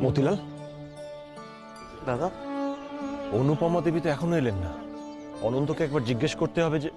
মতিলাল, দাদা, অনুপমা দেবী তো এখনো এলেন না। অনন্তকে একবার জিজ্ঞেস করতে হবে যে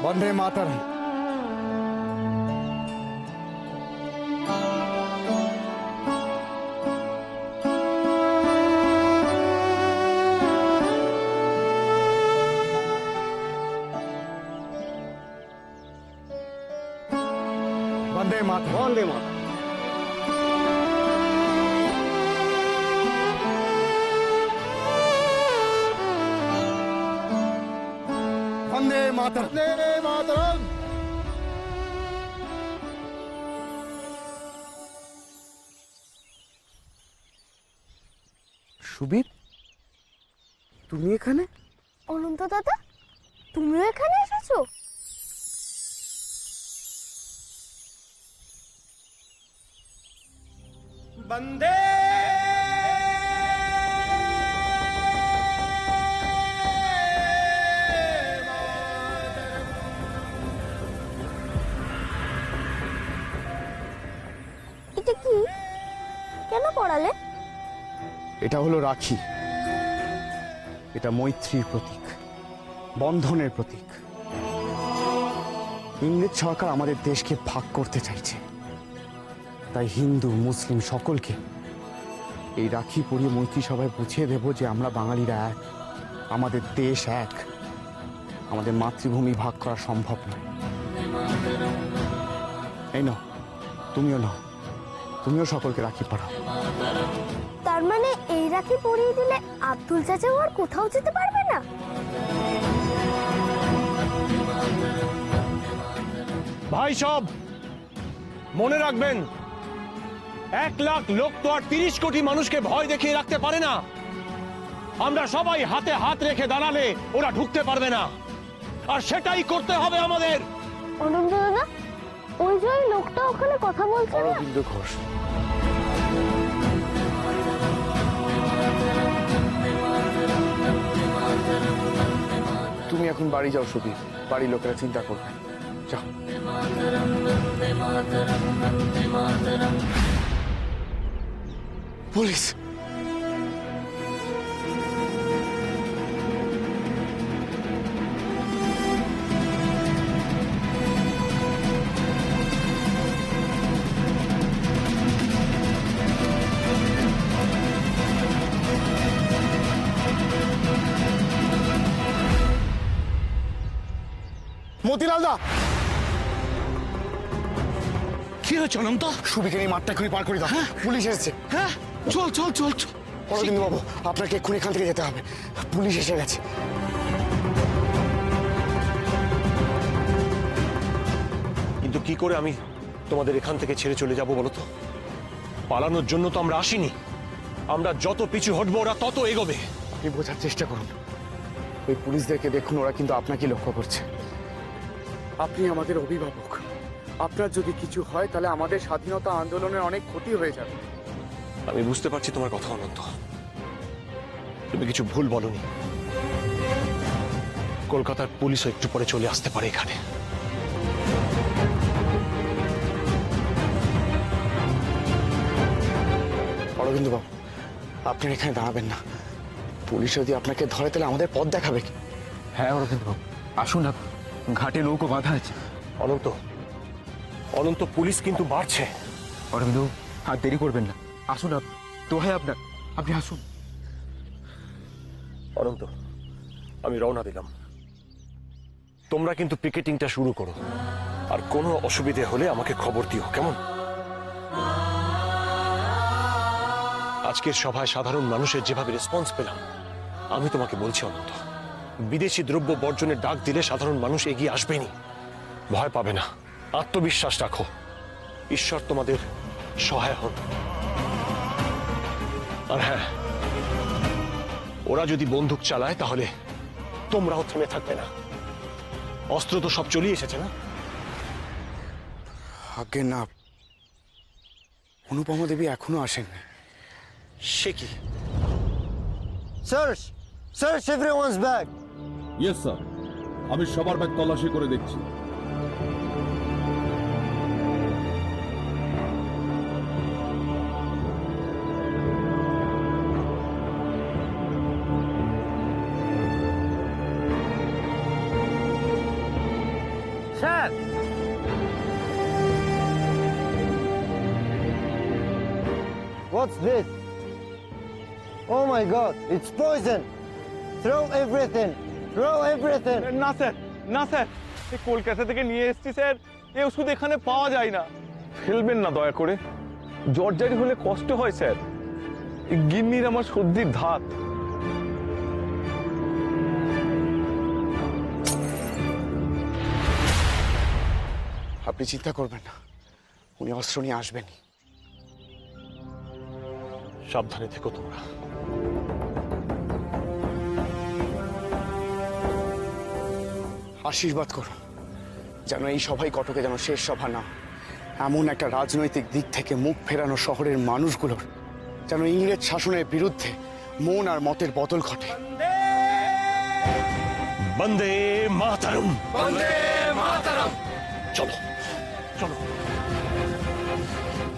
বন্দে মাতরম। বন্দে মাতরম। বন্দে মাতরম। বন্দে মাতরম। বন্দে মাতরম। সুবীর, তুমি এখানে? অনন্ত দাদা, তুমিও এখানে এসেছো? বন্দে এটা কি? কেন পড়ালে? এটা হলো রাখি। এটা মৈত্রীর প্রতীক, বন্ধনের প্রতীক। ইংরেজ সরকার আমাদের দেশকে ভাগ করতে চাইছে, তাই হিন্দু মুসলিম সকলকে এই রাখি পরিয়ে মৈত্রী সভায় বুঝিয়ে দেব যে আমরা বাঙালিরা এক, আমাদের দেশ এক, আমাদের মাতৃভূমি ভাগ করা সম্ভব নয়। এই নাও, তুমিও নাও, তুমিও সকলকে রাখি পরাও। তার মানে এই রাখি পরিয়ে দিলে আব্দুল চাচাও আর কোথাও যেতে পারবে না? ভাই সব মনে রাখবেন, 1 লাখ লোক তো আর 30 কোটি মানুষকে ভয় দেখিয়ে রাখতে পারে না। আমরা সবাই হাতে হাত রেখে দাঁড়ালে ওরা ঢুকতে পারবে না, আর সেটাই করতে হবে আমাদের। অনন্ত দাদা, ওই যে ওই লোকটা ওখানে কথা বলছে না? অরবিন্দ ঘোষ। তুমি এখন বাড়ি যাও সুবীর, বাড়ির লোকেরা চিন্তা করবে। যাও। পুলিশ! মতিলাল দা! কি হয়েছে অনন্ত? সুবিকে নিয়ে মাঠটা এক্ষুনি পার করে দাও। পুলিশ এসেছে। হ্যাঁ, চল চল চল চল। অরবিন্দ বাবু, আপনাকে এক্ষুনি এখান থেকে যেতে হবে, পুলিশ এসে গেছে। কিন্তু কি করে আমি তোমাদের এখান থেকে ছেড়ে চলে যাব বলো তো? পালানোর জন্য তো আমরা আসিনি। আমরা যত পিছু হটবো ওরা তত এগোবে। আপনি বোঝার চেষ্টা করুন, ওই পুলিশদেরকে দেখুন, ওরা কিন্তু আপনাকে লক্ষ্য করছে। আপনি আমাদের অভিভাবক, আপনার যদি কিছু হয় তাহলে আমাদের স্বাধীনতা আন্দোলনের অনেক ক্ষতি হয়ে যাবে। আমি বুঝতে পারছি তোমার কথা অনন্ত, তুমি কিছু ভুল বলনি। কলকাতার পুলিশও একটু পরে চলে আসতে পারে এখানে। অরবিন্দ বাবু, আপনার এখানে দাঁড়াবেন না। পুলিশ যদি আপনাকে ধরে তাহলে আমাদের পথ দেখাবে। হ্যাঁ অরবিন্দ বাবু, আসুন না, ঘাটে নৌকো বাঁধা আছে। অনন্ত, অনন্ত, পুলিশ কিন্তু বাড়ছে। অরবিন্দ বাবু, আর দেরি করবেন না, আসুন। দোহাই আপনার, আপনি আসুন। অনন্ত, আমি রওনা দিলাম। তোমরা কিন্তু পিকেটিংটা শুরু করো। আর কোনো অসুবিধে হলে আমাকে খবর দিও, কেমন? আজকের সভায় সাধারণ মানুষের যেভাবে রেসপন্স পেলাম, আমি তোমাকে বলছি অনন্ত, বিদেশি দ্রব্য বর্জনের ডাক দিলে সাধারণ মানুষ এগিয়ে আসবেনি। ভয় পাবে না, আত্মবিশ্বাস রাখো, ঈশ্বর তোমাদের সহায় হন। আর হ্যাঁ, ওরা যদি বন্দুক চালায় তাহলে তোমরাও থেমে থাকবে না। অস্ত্র তো সব চলিয়ে এসেছে না? আগে না, অনুপমা দেবী এখনো আসেননি। সে কি? Search! Search everyone's bag! Yes sir, আমি সবার ব্যাগ তল্লাশি করে দেখছি। Sir! What's this? Oh my god, it's poison! Throw everything! Throw everything! না স্যার, না স্যার, এই কলকাতা থেকে নিয়ে এসেছি স্যার, এই ওষুধ এখানে পাওয়া যায় না। ফেলবেন না দয়া করে, জ্বরজারি হলে কষ্ট হয় স্যার। এই গিন্নির আমার সর্দির ধাত। আপনি চিন্তা করবেন না, উনি অস্ত্র নিয়ে আসবেনই। সাবধানে থেকো তোমরা। আশীর্বাদ করো যেন এই সভাই কটকে যেন শেষ সভা না। এমন একটা রাজনৈতিক দিক থেকে মুখ ফেরানো শহরের মানুষগুলোর যেন ইংরেজ শাসনের বিরুদ্ধে মন আর মতের বদল ঘটে। বন্দে মাতরম, বন্দে মাতরম। চলো চলো।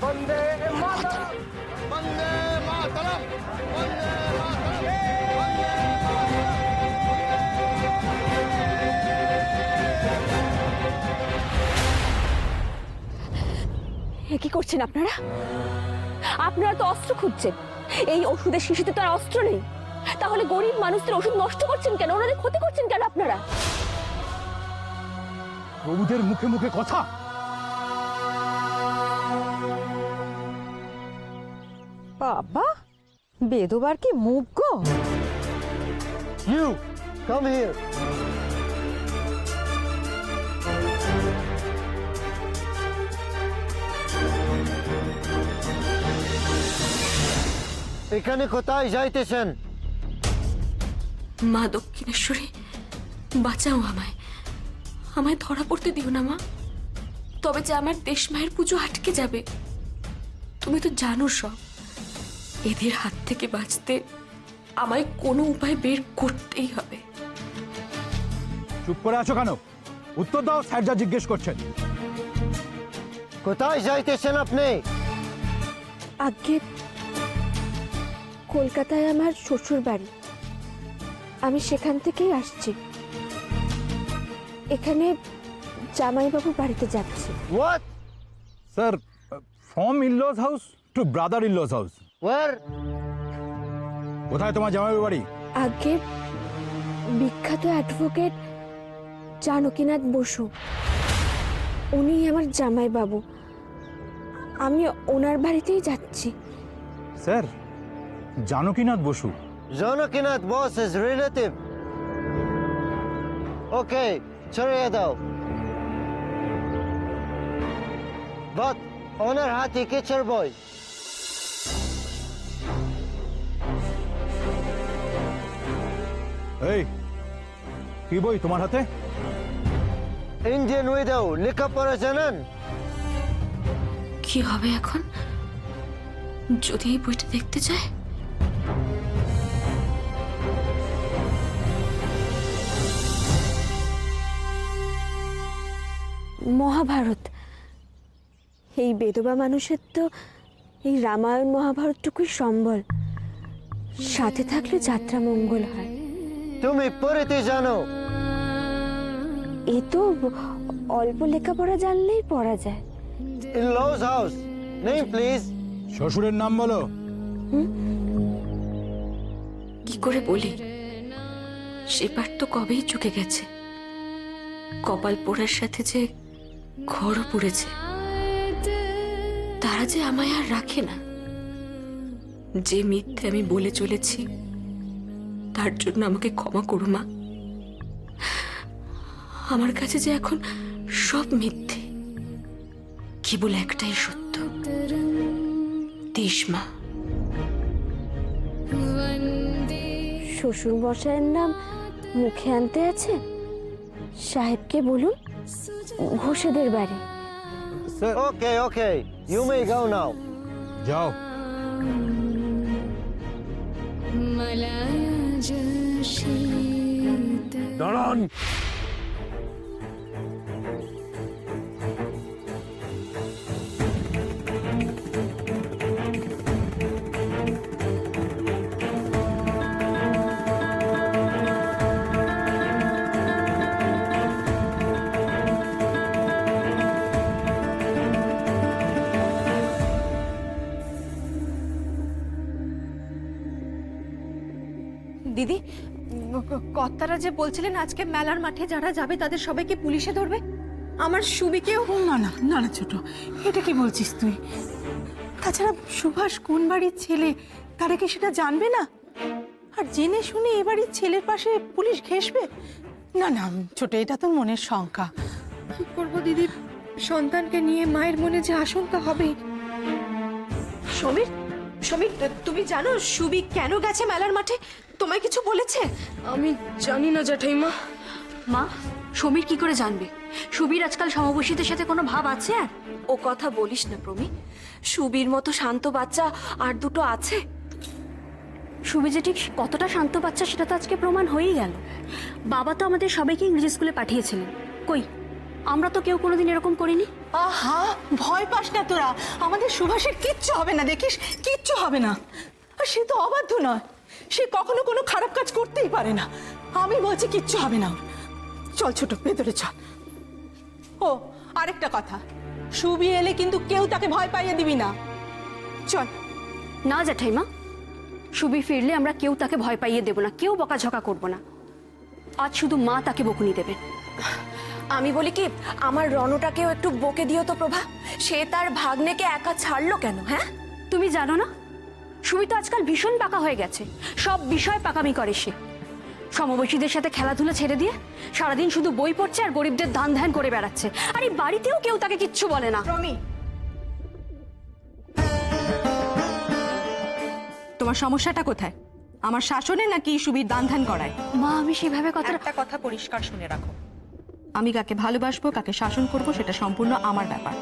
Bande Mataram! Bande Mataram! Bande Mataram! এ কি করছেন আপনারা? আপনারা তো অস্ত্র খুঁজছেন। এই ওষুধের শিশিতে তো আর অস্ত্র নেই, তাহলে গরিব মানুষদের ওষুধ নষ্ট করছেন কেন? ওনাদের ক্ষতি করছেন কেন আপনারা? প্রভুদের মুখে মুখে কথা। বাবা, বেদবার কি মুখ গো! You! Come here! এখানে কোথায় যাইতেছেন? মা দক্ষিণেশ্বরী, বাঁচাও আমায়, আমায় ধরা পড়তে দিও না মা, তবে যে আমার দেশ মায়ের পুজো আটকে যাবে। তুমি তো জানো সব, এদের হাত থেকে বাঁচতে আমায় কোনো উপায় বের করতেই হবে। চুপ করে আছো কেন? উত্তর দাও, স্যার যা জিজ্ঞেস করছেন। কোথায় যাইতেছেন আপনি? আগে কলকাতায় আমার শ্বশুর বাড়ি, আমি সেখান থেকেই আসছি। এখানে জামাইবাবুর বাড়িতে যাচ্ছি। What? Sir, from in-laws house to brother in-laws house. Where? কোথায় তোমার জামাইবাবুর বাড়ি? আগে বিখ্যাত অ্যাডভোকেট জানকীনাথ বসু, উনি আমার জামাইবাবু, আমি ওনার বাড়িতেই যাচ্ছি। Sir, Janakinath Basu? Janakinath boss is relative. Okay, ছড়িয়ে দাও। But ওনার হাতে কেচার বই। এই কি বই তোমার হাতে? ইন্ডিয়ান উইডো, লেখাপড়া জানেন? কি হবে এখন যদি এই বইটা দেখতে চায়? মহাভারত, এই বেদবা মানুষের তো এই রামায়ণ মহাভারতটুকুই সম্বল, সাথে থাকলে যাত্রা মঙ্গল হয়। তুমি পড়তে জানো? এ তো অল্প লেখাপড়া জানলেই পড়া যায়। In-laws house. Name please. শ্বশুরের নাম বলো। কি করে বলি, সেবার তো কবেই চুকে গেছে। কপাল পোড়ার সাথে যে ঘরও পুড়েছে। তারা যে আমায় আর রাখে না। যে মিথ্যে আমি বলে চলেছি তার জন্য আমাকে ক্ষমা করো মা। আমার কাছে যে এখন সব মিথ্যে, কেবল একটাই সত্য, দেশ মা। শ্বশুর মশাইয়ের নাম মুখে আনতে আছে? সাহেবকে বলুন ঘোষেদের বাড়ি। Okay, okay. You may go now. যাও। দাঁড়ান। দিদি, কর্তারা যে বলছিলেন আজকে মেলার মাঠে যারা যাবে তাদের সবাইকে পুলিশে ধরবে, আমার সুবিকেও। না না না না ছোট, এটা কি বলছিস তুই? তাছাড়া সুভাষ কোন বাড়ির ছেলে তারা কি সেটা জানবে না? আর জেনে শুনে এ বাড়ির ছেলের পাশে পুলিশ ঘেঁষবে? না না ছোট, এটা তো মনের শঙ্কা। কি করবো দিদি, সন্তানকে নিয়ে মায়ের মনে যে আশঙ্কা হবে। সমীর, সমীর, তুমি জানো সুবি কেন গেছে মেলার মাঠে? তোমায় কিছু বলেছে? আমি জানি না জ্যাঠাইমা। মা, সমীর কি করে জানবে? সুবীর আজকাল সমবয়সীদের সাথে কোনো ভাব আছে? আর ও কথা বলিস না প্রমি। সুবীর মতো শান্ত বাচ্চা আর দুটো আছে। সুবি যে ঠিক কতটা শান্ত বাচ্চা সেটা তো আজকে প্রমাণ হয়েই গেল। বাবা তো আমাদের সবাইকে ইংরেজি স্কুলে পাঠিয়েছিলেন, কই আমরা তো কেউ কোনোদিন এরকম করিনি। আহা, ভয় পাস না তোরা, আমাদের সুভাষের কিচ্ছু হবে না, দেখিস কিচ্ছু হবে না। আর সে তো অবাধ্য নয়, সে কখনো কোনো খারাপ কাজ করতেই পারে না। আমি বলছি কিচ্ছু হবে না। চল ছোট, ভেতরে চল। ও আরেকটা কথা, সুবি এলে কিন্তু কেউ তাকে ভয় পাইয়ে দিবি না। চল। না জ্যাঠাইমা, সুবি ফিরলে আমরা কেউ তাকে ভয় পাইয়ে দেব না, কেউ বকাঝকা করব না। আজ শুধু মা তাকে বকুনি দেবে। আমি বলি কি, আমার রণটাকেও একটু বকে দিও তো প্রভা। সে তার ভাগ্নেকে একা ছাড়লো কেন? হ্যাঁ, তুমি জানো না, সুবি তো আজকাল ভীষণ পাকা হয়ে গেছে, সব বিষয় পাকামি করে সে। সমবয়সীদের সাথে খেলাধুলা ছেড়ে দিয়ে সারাদিন শুধু বই পড়ছে আর গরিবদের দান ধ্যান করে বেড়াচ্ছে। আর এই বাড়িতেও কেউ তাকে কিচ্ছু বলে না। তোমার সমস্যাটা কোথায়? আমার শাসনে নাকি সুবির দান ধ্যান করায়? মা, আমি সেভাবে একটা কথা পরিষ্কার শুনে রাখো, আমি কাকে ভালোবাসবো, কাকে শাসন করব, সেটা সম্পূর্ণ আমার ব্যাপার।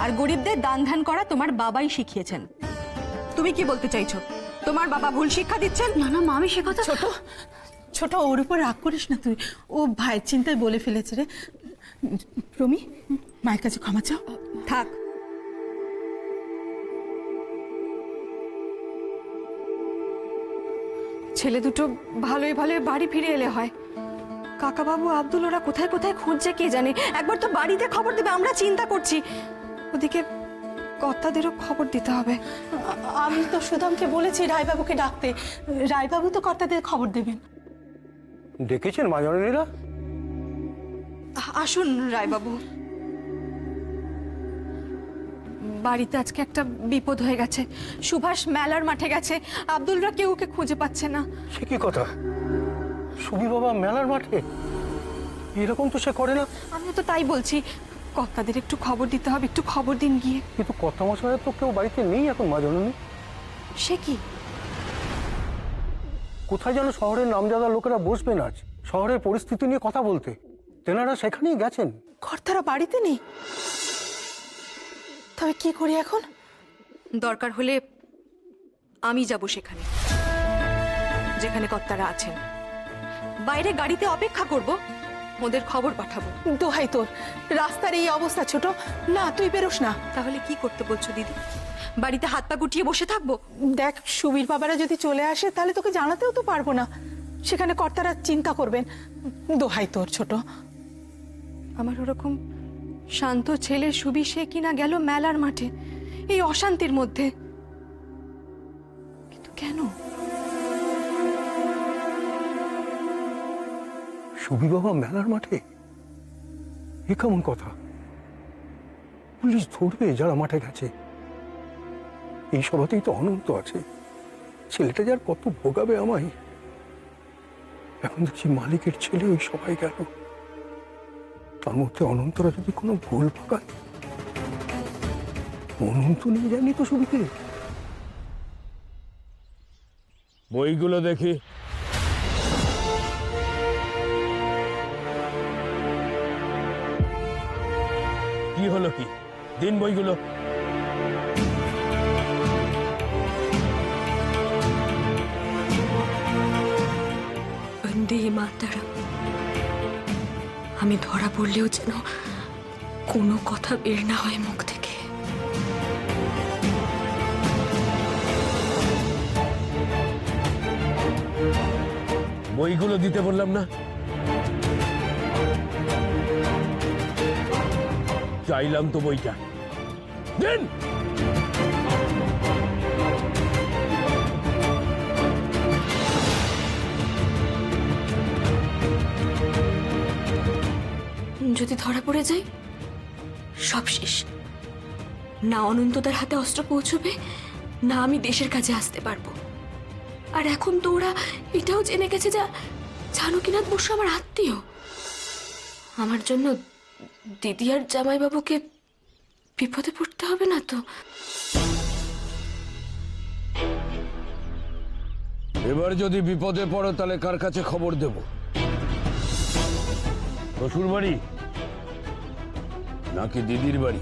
আর গরিবদের দান ধ্যান করা তোমার বাবাই শিখিয়েছেন। তুমি কি বলতে চাইছো? তোমার বাবা ভুল শিক্ষা দিচ্ছেন? না না মা, আমি সে কথা। ছোট ছোট, ওর উপর রাগ করিস না তুই, ও ভাইয়ের চিন্তায় বলে ফেলেছে রে। প্রমি, মায়ের কাছে ক্ষমা চাও। থাক। ছেলে দুটো ভালোই ভালোই বাড়ি ফিরে এলে হয়। কাকাবাবু আব্দুল ওরা কোথায় কোথায় খুঁজছে কে জানে। একবার তো বাড়িতে খবর দেবে, আমরা চিন্তা করছি। ওদিকে কর্তাদেরও খবর দিতে হবে। আমি তো সুদামকে বলেছি রায়বাবুকে ডাকতে, রায়বাবু তো কর্তাদের খবর দেবেন। ডেকেছেন মা জননীরা? আসুন রায়বাবু। বাড়িতে আজকে একটা বিপদ হয়ে গেছে। সুভাষ মেলার মাঠে গেছে, আব্দুলরা কেউ ওকে খুঁজে পাচ্ছে না। সে কি কথা? সুবি বাবা মেলার মাঠে? এরকম তো সে করে না। আমিও তো তাই বলছি, কর্তাদের একটু খবর দিতে হবে, একটু খবর দিন গিয়ে। কিন্তু কথা মশাই তো কেউ বাড়িতে নেই এখন মা জননী। সে কি? কোথায় যেন শহরের নামজাদা লোকেরা বসবেন আজ শহরের পরিস্থিতি নিয়ে কথা বলতে, তেনারা সেখানেই গেছেন। কর্তারা বাড়িতে নেই, তবে কি করি এখন? দরকার হলে আমি যাব সেখানে যেখানে কর্তারা আছেন। বাইরে গাড়িতে অপেক্ষা করব, ওদের খবর পাঠাবো। দোহাই তোর, রাস্তার এই অবস্থা ছোট, না তুই বেরোস না। তাহলে কি করতে বলছো দিদি? বাড়িতে হাত পা গুটিয়ে বসে থাকবো? দেখ, সুবীর বাবারা যদি চলে আসে তাহলে তোকে জানাতেও তো পারবো না, সেখানে কর্তারা চিন্তা করবেন। দোহাই তোর ছোট। আমার ওরকম শান্ত ছেলে সুবি, সে কিনা গেল মেলার মাঠে এই অশান্তির মধ্যে। কিন্তু কেন? সুবি বাবা মেলার মাঠে? এ কেমন কথা? পুলিশ ধরবে যারা মাঠে গেছে? এই সভাতেই তো অনন্ত আছে, ছেলেটা যার কত ভোগাবে আমায়। এখন দেখছি মালিকের ছেলে ওই সভায় গেল, তার মধ্যে অনন্তরা যদি কোনো ভুল পাকায়, অনন্ত নিয়ে যায়নি তো সুবিধে। বইগুলো দেখি। কি হলো কি? দিন বইগুলো। বন্দে মাতরম। আমি ধরা পড়লেও যেন কোনো কথা বের না হয় মুখ থেকে। বইগুলো দিতে বললাম না? চাইলাম তো বইটা, দিন। যদি ধরা পড়ে যাই, সব শেষ। না অনন্তদার হাতে অস্ত্র পৌঁছবে, না আমি দেশের কাজে আসতে পারবো। আর এখন তো ওরা এটাও জেনে গেছে যে জানকীনাথ বসু আমার আত্মীয়। আমার জন্য দিদি আর জামাইবাবুকে বিপদে পড়তে হবে না তো? এবার যদি বিপদে পড়ো তাহলে কার কাছে খবর দেব? শ্বশুর বাড়ি নাকি দিদির বাড়ি?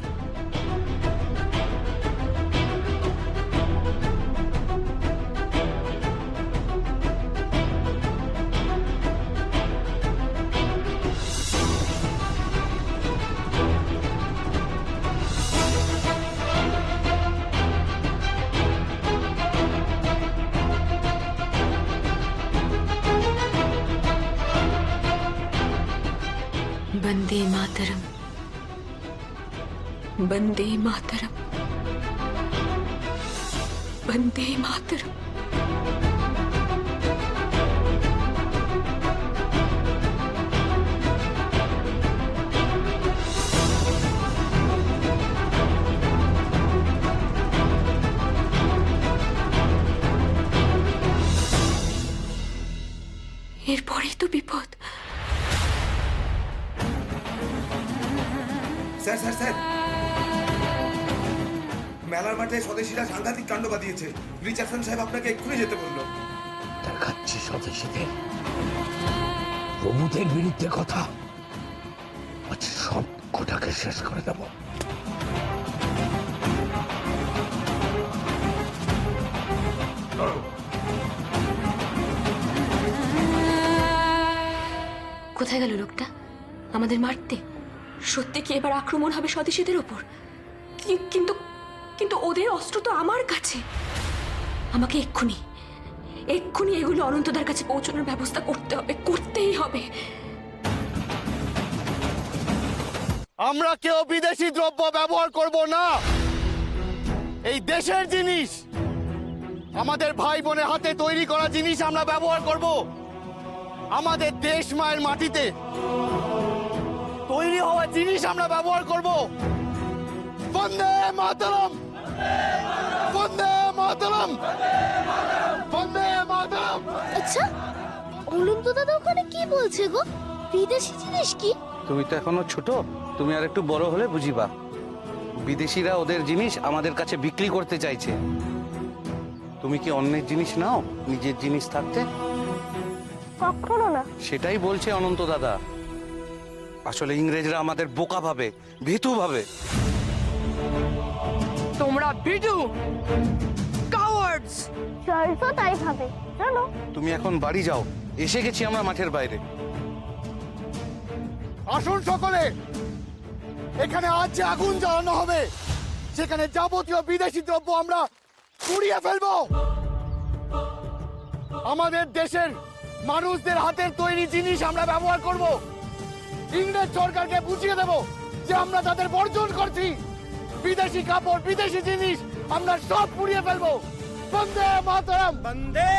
वंदे मातरम, वंदे मातरम, वंदे मातरम। এরপরেই তো বিপদ। স্যার স্যার স্যার, মেলার মাঠে স্বদেশীরা সাংঘাতিক কাণ্ড বাঁধিয়েছে। রিচার্ডসন সাহেব আপনাকে এক্ষুনি যেতে বললো। দেখাচ্ছি স্বদেশীদের প্রভুদের বিরুদ্ধে কথা, আজ সব কোটাকে শেষ করে দেব। কোথায় গেল লোকটা? আমাদের মারতে? সত্যি কি এবার আক্রমণ হবে স্বদেশীদের ওপর? কিন্তু কিন্তু ওদের অস্ত্র তো আমার কাছে। আমাকে এক্ষুনি এক্ষুনি এগুলো অনন্তদার কাছে পৌঁছানোর ব্যবস্থা করতে হবে, করতেই হবে। আমরা কেউ বিদেশি দ্রব্য ব্যবহার করব না। এই দেশের জিনিস, আমাদের ভাই বোনের হাতে তৈরি করা জিনিস আমরা ব্যবহার করব। আমাদের দেশ মায়ের মাটিতে তৈরি হওয়া জিনিস আমরা ব্যবহার করব। বন্দে মাতরম, বন্দে মাতরম, বন্দে মাতরম। আচ্ছা, অনন্ত দাদা ওখানে কি বলছে গো? বিদেশি জিনিস কি? তুমি তো এখনো ছোট, তুমি আর একটু বড় হলে বুঝিবা। বিদেশিরা ওদের জিনিস আমাদের কাছে বিক্রি করতে চাইছে। তুমি কি অন্যের জিনিস নাও নিজের জিনিস থাকতে? কখনো না। সেটাই বলছে অনন্ত দাদা। আসলে ইংরেজরা আমাদের বোকা ভাবে, ভীতু ভাবে। তোমরা বিডু কাওয়ার্ডস। চলতো তাই ভাবে। চলো। তুমি এখন বাড়ি যাও, এসে গেছি আমরা মাঠের বাইরে। আসুন সকলে, এখানে আজ যে আগুন জ্বালানো হবে সেখানে যাবতীয় বিদেশি দ্রব্য আমরা পুড়িয়ে ফেলবো। আমাদের দেশের মানুষদের হাতের তৈরি জিনিস আমরা ব্যবহার করব। ইংরেজ সরকারকে বুঝিয়ে দেব যে আমরা তাদের বর্জন করছি। বিদেশি কাপড়, বিদেশি জিনিস আমরা সব পুড়িয়ে ফেলবো। বন্দে মাতরম, বন্দে।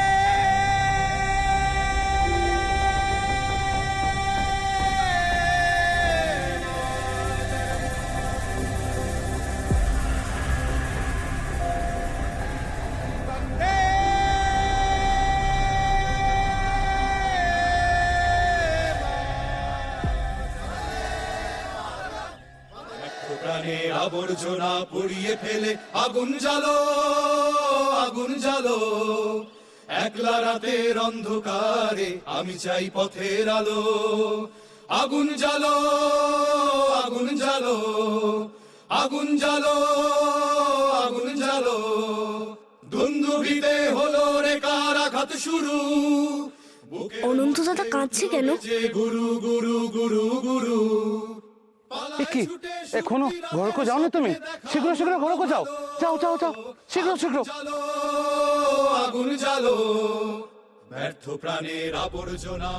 প্রাণের আবর্জনা পুড়িয়ে ফেলে আগুন জ্বালো, আগুন জ্বালো। একলা রাতের অন্ধকারে আমি চাই পথের আলো। আগুন জ্বালো, আগুন জ্বালো, আগুন জ্বালো, আগুন জ্বালো। দুন্দুভিতে হলো রে কারাঘাত শুরু। অনন্ত দাদা কাঁদছে কেন? গুরু গুরু গুরু গুরু। কি এখনো ঘরকো যাও না তুমি? শীঘ্র শীঘ্র ঘরকো যাও, যাও যাও যাও, শীঘ্র শীঘ্র। আগুন জ্বালো, ব্যর্থ প্রাণের আবর্জনা।